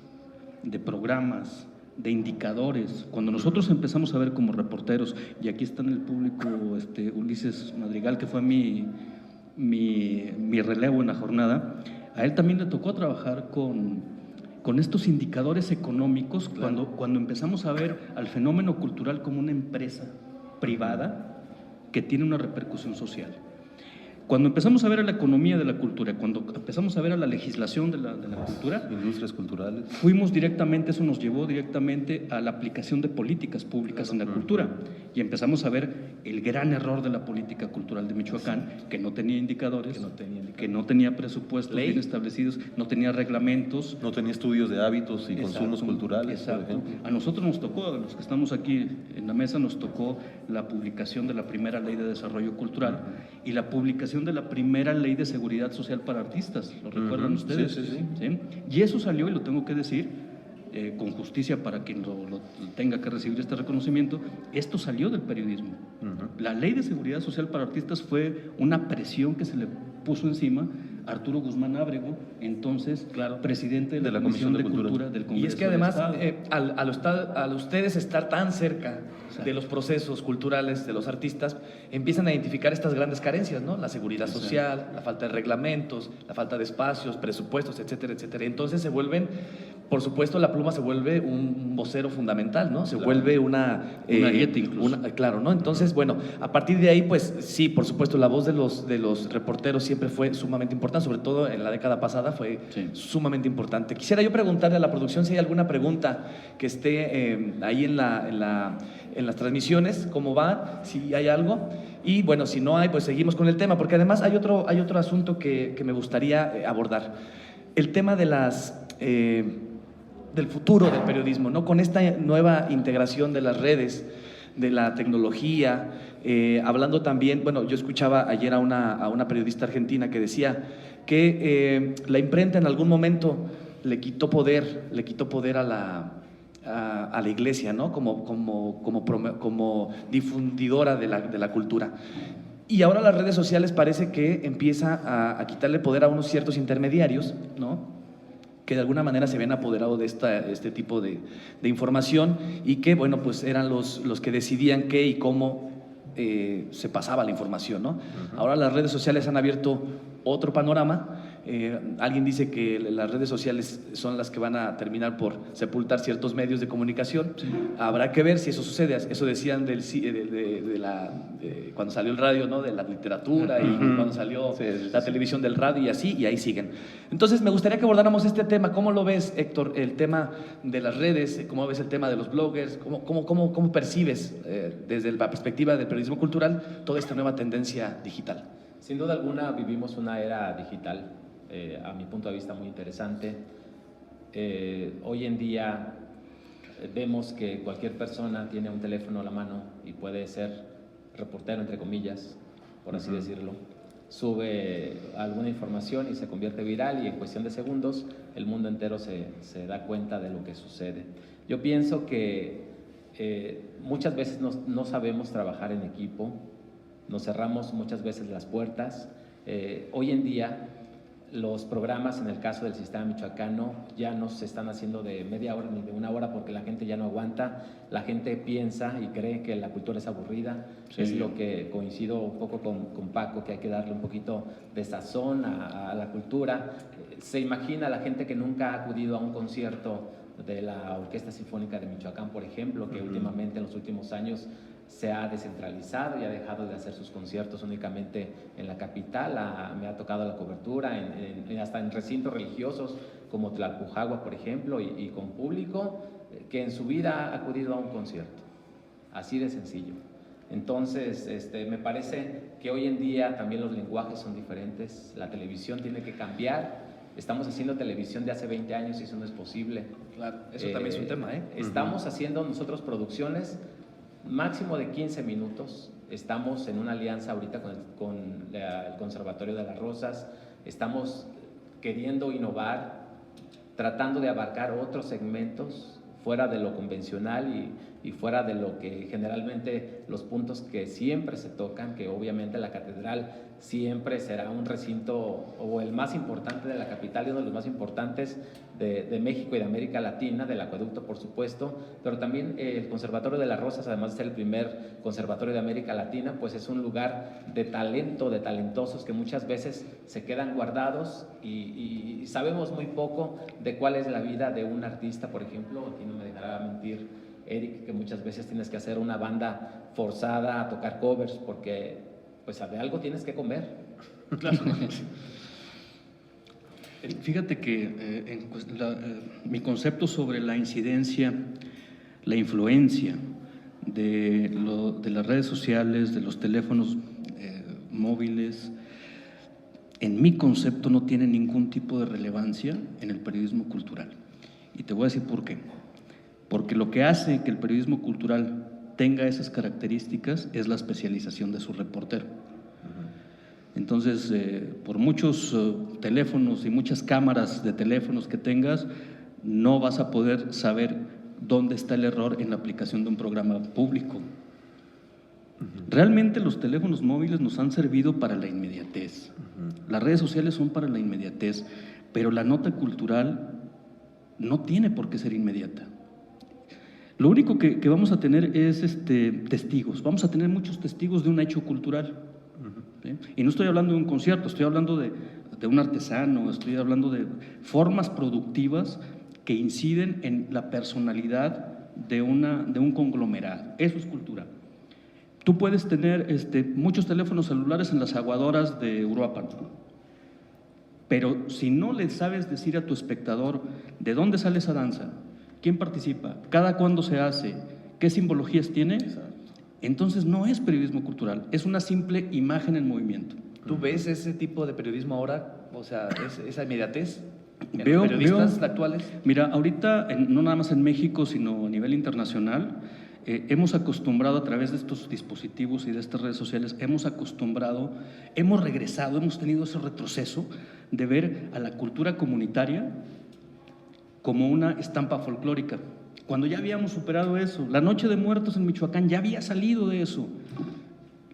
de programas, de indicadores. Cuando nosotros empezamos a ver como reporteros, y aquí está en el público Ulises Madrigal, que fue mi relevo en la jornada, a él también le tocó trabajar con estos indicadores económicos, claro. Cuando empezamos a ver al fenómeno cultural como una empresa privada que tiene una repercusión social. Cuando empezamos a ver a la economía de la cultura, cuando empezamos a ver a la legislación de la cultura, Industrias culturales. fuimos directamente, eso nos llevó directamente a la aplicación de políticas públicas en la cultura y empezamos a ver el gran error de la política cultural de Michoacán, que no tenía indicadores, que no tenía presupuestos bien establecidos, no tenía reglamentos. No tenía estudios de hábitos y consumos culturales, por Exacto. ejemplo. A nosotros nos tocó, a los que estamos aquí en la mesa, nos tocó la publicación de la primera ley de desarrollo cultural y la publicación de la primera ley de seguridad social para artistas. ¿Lo recuerdan ustedes? Sí. ¿Sí? Y eso salió, y lo tengo que decir, con justicia para quien lo tenga que recibir este reconocimiento, esto salió del periodismo. La ley de seguridad social para artistas fue una presión que se le puso encima a Arturo Guzmán Ábrego, entonces presidente de la Comisión de Cultura del Congreso. Y es que además, del Estado. al ustedes estar tan cerca de los procesos culturales de los artistas, empiezan a identificar estas grandes carencias, ¿no? La seguridad social, la falta de reglamentos, la falta de espacios, presupuestos, etcétera, etcétera. Entonces se vuelven, por supuesto, la pluma se vuelve un vocero fundamental, ¿no? Se vuelve una ariete incluso. Claro, ¿no? Entonces, bueno, a partir de ahí, pues sí, por supuesto, la voz de los reporteros siempre fue sumamente importante, sobre todo en la década pasada fue sumamente importante. Quisiera yo preguntarle a la producción si hay alguna pregunta que esté ahí en las transmisiones, cómo va, si hay algo. Y bueno, si no hay, pues seguimos con el tema, porque además hay otro asunto que me gustaría abordar. El tema de del futuro del periodismo, ¿no? Con esta nueva integración de las redes, de la tecnología, hablando también, bueno, yo escuchaba ayer a una periodista argentina que decía que la imprenta en algún momento le quitó poder a la iglesia, ¿no? Como difundidora de la cultura. Y ahora las redes sociales parece que empieza a quitarle poder a unos ciertos intermediarios, ¿no? Que de alguna manera se habían apoderado de este tipo de información y que, bueno, pues eran los que decidían qué y cómo se pasaba la información, ¿no? Ahora las redes sociales han abierto otro panorama. Alguien dice que las redes sociales son las que van a terminar por sepultar ciertos medios de comunicación. Habrá que ver si eso sucede. Eso decían cuando salió el radio, ¿no? De la literatura y cuando salió la televisión del radio y así, y ahí siguen. Entonces me gustaría que abordáramos este tema. ¿Cómo lo ves, Héctor? El tema de las redes, ¿cómo ves el tema de los bloggers? ¿Cómo percibes desde la perspectiva del periodismo cultural toda esta nueva tendencia digital? Sin duda alguna vivimos una era digital, a mi punto de vista muy interesante. Hoy en día vemos que cualquier persona tiene un teléfono a la mano y puede ser reportero, entre comillas, por así decirlo. Sube alguna información y se convierte viral y en cuestión de segundos el mundo entero se da cuenta de lo que sucede. Yo pienso que muchas veces no sabemos trabajar en equipo, nos cerramos muchas veces las puertas. Hoy en día los programas, en el caso del sistema michoacano, ya no se están haciendo de media hora ni de una hora porque la gente ya no aguanta. La gente piensa y cree que la cultura es aburrida. Es lo que coincido un poco con Paco, que hay que darle un poquito de sazón a la cultura. Se imagina la gente que nunca ha acudido a un concierto de la Orquesta Sinfónica de Michoacán, por ejemplo, que últimamente, en los últimos años, se ha descentralizado y ha dejado de hacer sus conciertos únicamente en la capital. Me ha tocado la cobertura hasta en recintos religiosos como Tlalpujagua, por ejemplo, y con público que en su vida ha acudido a un concierto. Así de sencillo. Entonces, me parece que hoy en día también los lenguajes son diferentes. La televisión tiene que cambiar. Estamos haciendo televisión de hace 20 años y eso no es posible. Claro, eso también es un tema, ¿eh? Estamos haciendo nosotros producciones máximo de 15 minutos. Estamos en una alianza ahorita con el Conservatorio de las Rosas. Estamos queriendo innovar, tratando de abarcar otros segmentos fuera de lo convencional y fuera de lo que generalmente los puntos que siempre se tocan, que obviamente la catedral siempre será un recinto o el más importante de la capital y uno de los más importantes de México y de América Latina, del acueducto por supuesto, pero también el Conservatorio de las Rosas, además de ser el primer conservatorio de América Latina, pues es un lugar de talento, de talentosos que muchas veces se quedan guardados y sabemos muy poco de cuál es la vida de un artista, por ejemplo. Aquí no me dejará mentir Eric, que muchas veces tienes que hacer una banda forzada a tocar covers porque pues de algo tienes que comer. Claro. Fíjate que mi concepto sobre la incidencia, la influencia de las redes sociales, de los teléfonos móviles, en mi concepto no tiene ningún tipo de relevancia en el periodismo cultural. Y te voy a decir por qué. Porque lo que hace que el periodismo cultural tenga esas características es la especialización de su reportero. Entonces, por muchos teléfonos y muchas cámaras de teléfonos que tengas, no vas a poder saber dónde está el error en la aplicación de un programa público. Realmente los teléfonos móviles nos han servido para la inmediatez. Las redes sociales son para la inmediatez, pero la nota cultural no tiene por qué ser inmediata. Lo único que vamos a tener es testigos. Vamos a tener muchos testigos de un hecho cultural. ¿Sí? Y no estoy hablando de un concierto, estoy hablando de un artesano, estoy hablando de formas productivas que inciden en la personalidad de un conglomerado. Eso es cultura. Tú puedes tener muchos teléfonos celulares en las aguadoras de Uruapan, pero si no le sabes decir a tu espectador de dónde sale esa danza, quién participa, cada cuándo se hace, qué simbologías tiene, entonces no es periodismo cultural, es una simple imagen en movimiento. ¿Tú ves ese tipo de periodismo ahora? O sea, esa inmediatez en Veo los periodistas actuales. Mira, ahorita, no nada más en México, sino a nivel internacional, hemos acostumbrado a través de estos dispositivos y de estas redes sociales, hemos regresado, hemos tenido ese retroceso de ver a la cultura comunitaria como una estampa folclórica. Cuando ya habíamos superado eso, la Noche de Muertos en Michoacán ya había salido de eso.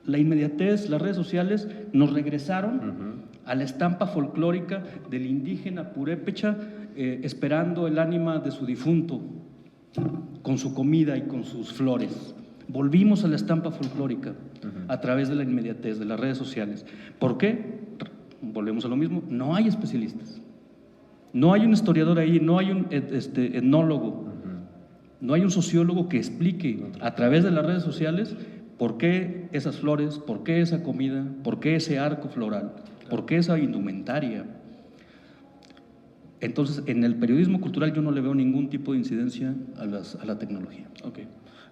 La inmediatez, las redes sociales nos regresaron a la estampa folclórica del indígena purépecha esperando el ánima de su difunto con su comida y con sus flores. Volvimos a la estampa folclórica a través de la inmediatez, de las redes sociales. ¿Por qué? Volvemos a lo mismo, no hay especialistas. No hay un historiador ahí, no hay un etnólogo, no hay un sociólogo que explique a través de las redes sociales por qué esas flores, por qué esa comida, por qué ese arco floral, por qué esa indumentaria. Entonces, en el periodismo cultural yo no le veo ningún tipo de incidencia a la tecnología. Okay.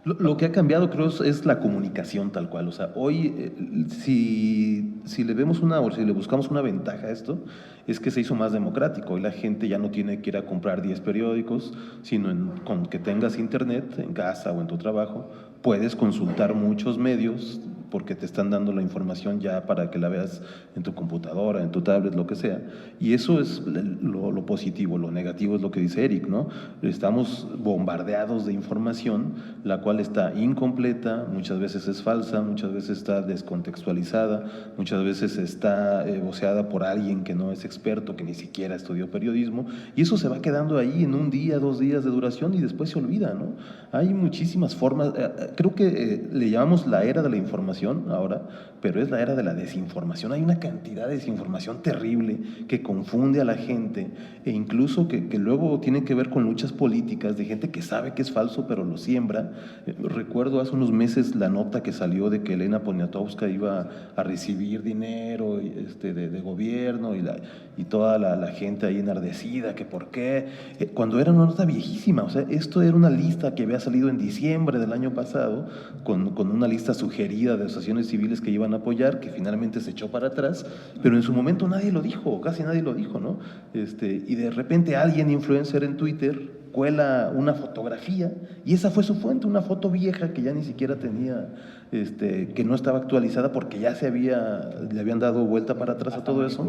Lo que ha cambiado, creo, es la comunicación tal cual. O sea, hoy, si le vemos o si le buscamos una ventaja a esto, es que se hizo más democrático. Hoy la gente ya no tiene que ir a comprar 10 periódicos, sino con que tengas internet en casa o en tu trabajo, puedes consultar muchos medios porque te están dando la información ya para que la veas en tu computadora, en tu tablet, lo que sea. Y eso es lo positivo. Lo negativo es lo que dice Eric, ¿no? Estamos bombardeados de información, la cual está incompleta, muchas veces es falsa, muchas veces está descontextualizada, muchas veces está voceada por alguien que no es experto, que ni siquiera estudió periodismo, y eso se va quedando ahí en un día, 2 días de duración y después se olvida, ¿no? Hay muchísimas formas, creo que le llamamos la era de la información ahora, pero es la era de la desinformación. Hay una cantidad de desinformación terrible que confunde a la gente e incluso que luego tiene que ver con luchas políticas de gente que sabe que es falso pero lo siembra. Recuerdo hace unos meses la nota que salió de que Elena Poniatowska iba a recibir dinero de gobierno y toda la gente ahí enardecida, que por qué, cuando era una nota viejísima. O sea, esto era una lista que había salido en diciembre del año pasado con una lista sugerida de asociaciones civiles que iban a apoyar, que finalmente se echó para atrás, pero en su momento nadie lo dijo, casi nadie lo dijo, ¿no? Y de repente alguien influencer en Twitter cuela una fotografía y esa fue su fuente, una foto vieja que ya ni siquiera tenía, que no estaba actualizada porque ya le habían dado vuelta para atrás a todo eso.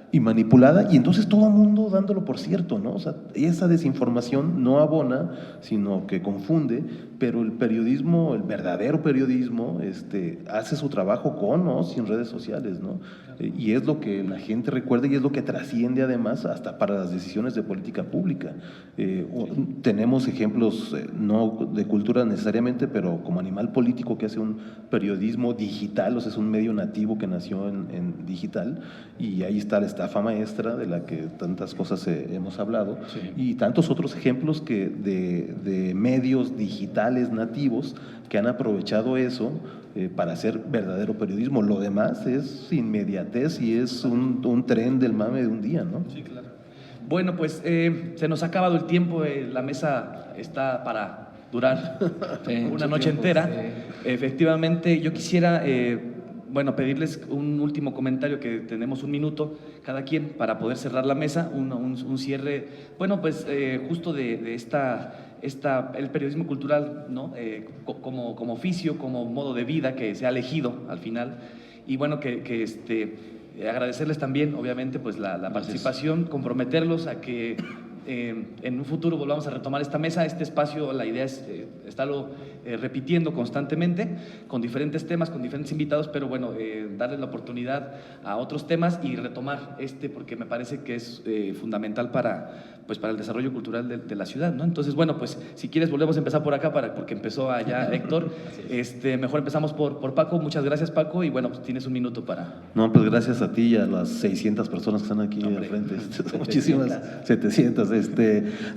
Y manipulada, y entonces todo el mundo dándolo por cierto, ¿no? O sea, esa desinformación no abona, sino que confunde, pero el periodismo, el verdadero periodismo, hace su trabajo con o sin redes sociales, ¿no? Y es lo que la gente recuerda y es lo que trasciende además hasta para las decisiones de política pública. Tenemos ejemplos, no de cultura necesariamente, pero como Animal Político, que hace un periodismo digital, o sea, es un medio nativo que nació en digital, y ahí está la estafa maestra de la que tantas cosas hemos hablado, sí. Y tantos otros ejemplos de medios digitales nativos que han aprovechado eso para hacer verdadero periodismo. Lo demás es inmediatez y es un tren del mame de un día, ¿no? Sí, claro. Bueno, pues se nos ha acabado el tiempo, la mesa está para durar una noche entera. Sí. Efectivamente, yo quisiera bueno, pedirles un último comentario, que tenemos un minuto cada quien para poder cerrar la mesa, un cierre, bueno, pues justo de el periodismo cultural, ¿no? Como oficio, como modo de vida que se ha elegido al final, y bueno, agradecerles también, obviamente, pues la participación, comprometerlos a que en un futuro volvamos a retomar esta mesa, este espacio. La idea es estarlo repitiendo constantemente con diferentes temas, con diferentes invitados, pero bueno, darles la oportunidad a otros temas y retomar porque me parece que es fundamental para el desarrollo cultural de la ciudad, ¿no? Entonces, bueno, pues si quieres volvemos a empezar por acá porque empezó allá Héctor. Mejor empezamos por Paco. Muchas gracias, Paco, y bueno, pues tienes un minuto para… No, pues gracias a ti y a las 600 personas que están aquí al frente. Muchísimas, 700.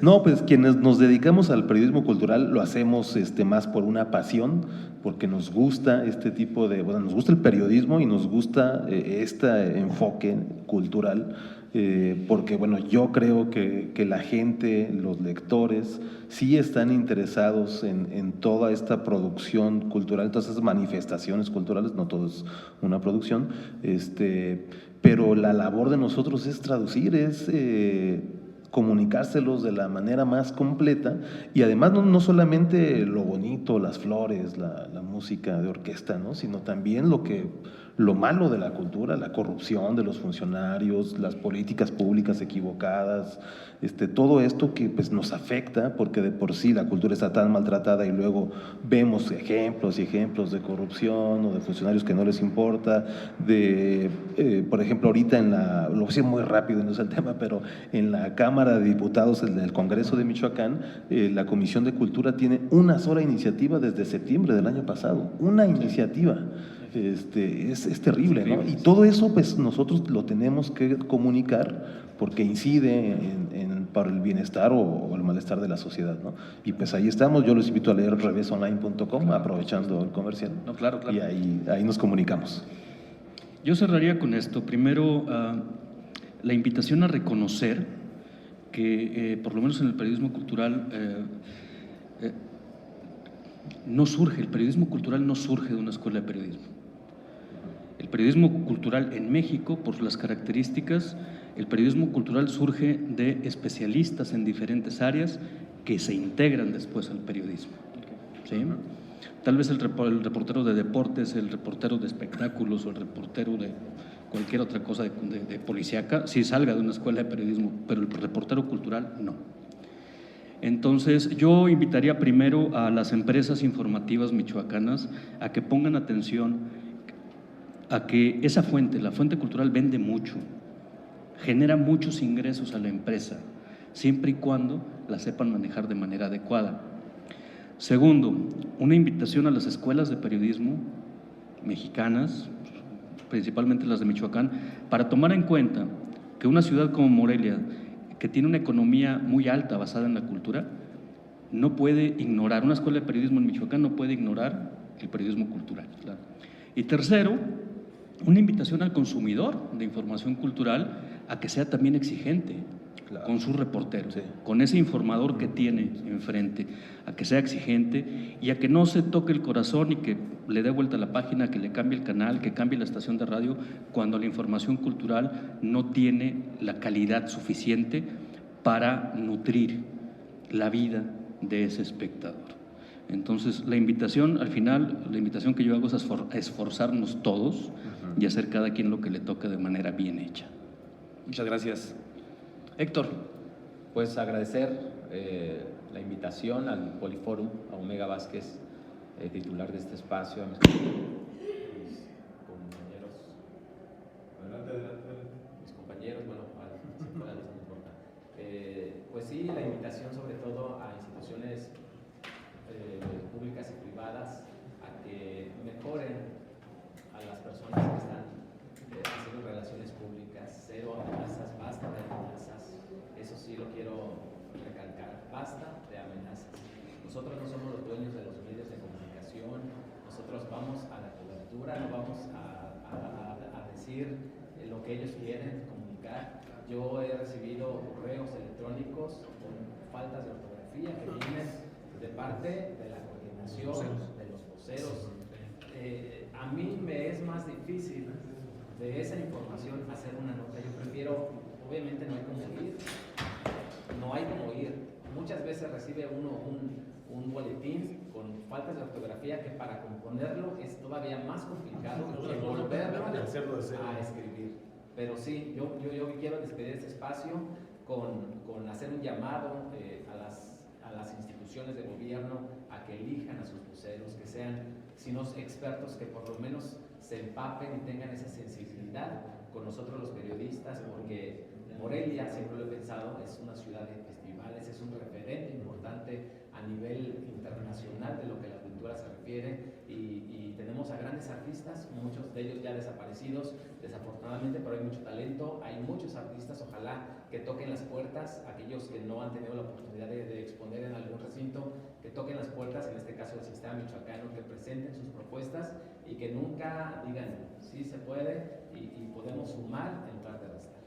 No, pues quienes nos dedicamos al periodismo cultural lo hacemos más por una pasión, porque nos gusta nos gusta el periodismo y nos gusta este enfoque cultural. Porque bueno, yo creo que la gente, los lectores, sí están interesados en toda esta producción cultural, todas esas manifestaciones culturales. No todo es una producción, pero la labor de nosotros es traducir, es comunicárselos de la manera más completa, y además no solamente lo bonito, las flores, la música de orquesta, ¿no? Sino también lo malo de la cultura, la corrupción de los funcionarios, las políticas públicas equivocadas, todo esto que pues nos afecta, porque de por sí la cultura está tan maltratada, y luego vemos ejemplos y ejemplos de corrupción o de funcionarios que no les importa, por ejemplo, ahorita lo voy a decir muy rápido, no es el tema, pero en la Cámara de Diputados del Congreso de Michoacán, la Comisión de Cultura tiene una sola iniciativa desde septiembre del año pasado, una iniciativa. Es terrible, ¿no? Y todo eso pues nosotros lo tenemos que comunicar, porque incide para el bienestar o el malestar de la sociedad, ¿no? Y pues ahí estamos. Yo los invito a leer revésonline.com, aprovechando el comercial. No, claro. Y ahí nos comunicamos. Yo cerraría con esto. Primero, la invitación a reconocer que, por lo menos en el periodismo cultural, el periodismo cultural no surge de una escuela de periodismo. El periodismo cultural en México, por las características, el periodismo cultural surge de especialistas en diferentes áreas que se integran después al periodismo, ¿sí? Tal vez el reportero de deportes, el reportero de espectáculos o el reportero de cualquier otra cosa de policíaca sí salga de una escuela de periodismo, pero el reportero cultural no. Entonces, yo invitaría primero a las empresas informativas michoacanas a que pongan atención a que esa la fuente cultural vende mucho, genera muchos ingresos a la empresa, siempre y cuando la sepan manejar de manera adecuada. Segundo, una invitación a las escuelas de periodismo mexicanas, principalmente las de Michoacán, para tomar en cuenta que una ciudad como Morelia, que tiene una economía muy alta basada en la cultura, no puede ignorar, una escuela de periodismo en Michoacán no puede ignorar el periodismo cultural. Claro. Y tercero, una invitación al consumidor de información cultural a que sea también exigente, claro, con sus reporteros, sí, con ese informador que tiene enfrente, a que sea exigente y a que no se toque el corazón y que le dé vuelta a la página, que le cambie el canal, que cambie la estación de radio, cuando la información cultural no tiene la calidad suficiente para nutrir la vida de ese espectador. Entonces, la invitación, al final, la invitación que yo hago es a esforzarnos todos y hacer cada quien lo que le toca de manera bien hecha. Muchas gracias. Héctor. Pues agradecer la invitación al Poliforum, a Omega Vázquez, titular de este espacio, a mis compañeros, bueno, no importa. Pues sí, la invitación sobre todo a instituciones públicas y privadas a que mejoren a las personas que están haciendo relaciones públicas. Cero amenazas, basta de amenazas. Eso sí lo quiero recalcar, basta de amenazas. Nosotros no somos los dueños de los medios de comunicación, nosotros vamos a la Yo he recibido correos electrónicos con faltas de ortografía que vienen de parte de la coordinación, de los voceros. A mí me es más difícil de esa información hacer una nota. Yo prefiero, obviamente no hay como ir, no hay como ir. Muchas veces recibe uno un boletín con faltas de ortografía que para componerlo es todavía más complicado que volverlo a escribir. Pero sí, yo quiero despedir este espacio con hacer un llamado a las instituciones de gobierno a que elijan a sus voceros, que sean, si no expertos, que por lo menos se empapen y tengan esa sensibilidad con nosotros los periodistas, porque Morelia, siempre lo he pensado, es una ciudad de festivales, es un referente importante a nivel internacional de lo que la cultura se refiere y tenemos a grandes artistas, muchos de ellos ya desaparecidos, desafortunadamente, pero hay mucho talento, hay muchos artistas, ojalá que toquen las puertas, aquellos que no han tenido la oportunidad de exponer en algún recinto, que toquen las puertas, en este caso del sistema michoacano, que presenten sus propuestas y que nunca digan, sí se puede y podemos sumar en lugar de restar.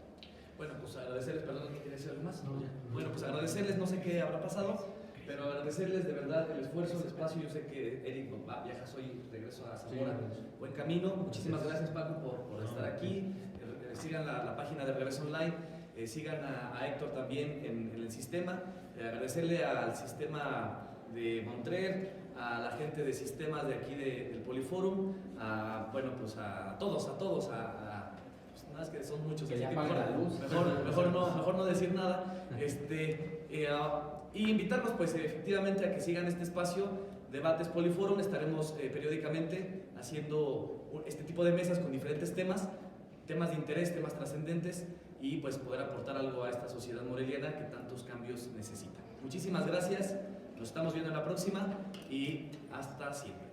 Bueno, pues agradecerles, perdón, ¿quiere decir algo más? No, ya. Bueno, pues agradecerles, no sé qué habrá pasado, pero agradecerles de verdad el esfuerzo, el espacio. Yo sé que Eric viajas hoy, regreso a Zamora, buen camino. Muchísimas gracias, Paco, por estar aquí. Sigan la página de Reverso Online, sigan a Héctor también en el sistema. Agradecerle al sistema de Montreal, a la gente de sistemas de aquí del Poliforum, bueno, pues a todos, pues nada, es que son muchos, Que así ya que apague la luz. mejor no decir nada. Y invitarlos pues efectivamente a que sigan este espacio, Debates Poliforum. Estaremos periódicamente haciendo este tipo de mesas con diferentes temas de interés, temas trascendentes, y pues poder aportar algo a esta sociedad moreliana que tantos cambios necesita. Muchísimas gracias, nos estamos viendo en la próxima y hasta siempre.